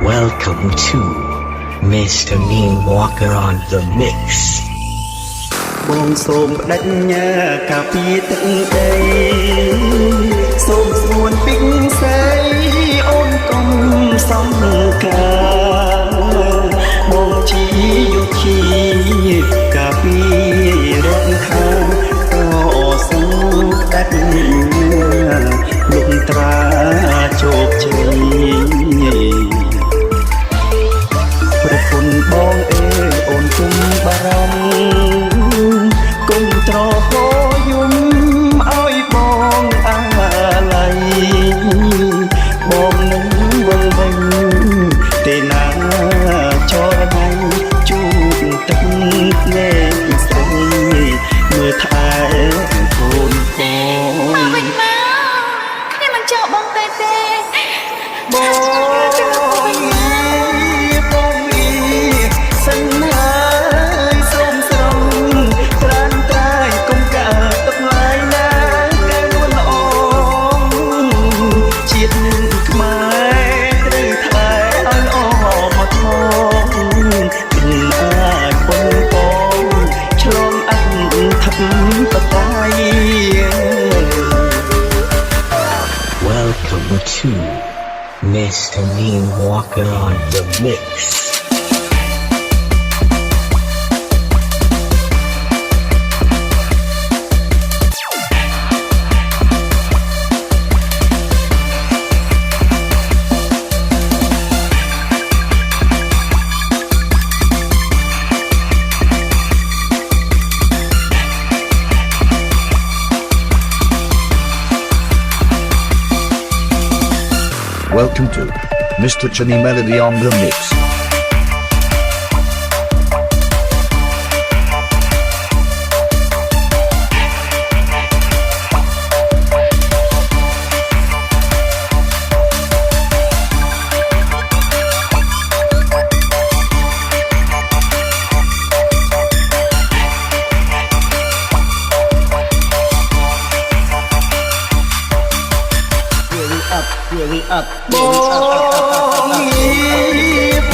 Welcome to Mr. Mean Walker on the Mix បងសូមបដិញ្ញាការពីទឹកដីសូមស្មួនពីផ្សេងអូនកុំសំការបងជាយុគីការពីរកខាងក៏សូមបដិញ្ញាលំត្រាជោគជ័យប្រពន្ធបងអើយអូនគុំបារម្ភគុំត្រកយំឲ្យបងអាឡ័យបងនឹងវិលវិញទេណាចរណៃជួបទឹកភ្នែកស្រីមើលថែកូនបងមកវិញមកគ្នាមិនចោលបងទេបងសិនហើយសូមស្រងត្រានត្រាយគុំកើតទឹកឡាយណាកែនួនល្អជាតិនឹងខ្មែរត្រូវថែឲ្យល្អមកថងមិនអាចបងបងឆ្លងអត្ថបតៃ Welcome to Mr. Mean Walker on the Mix Welcome to Mr. Chani Melody on the Mix. Up, បង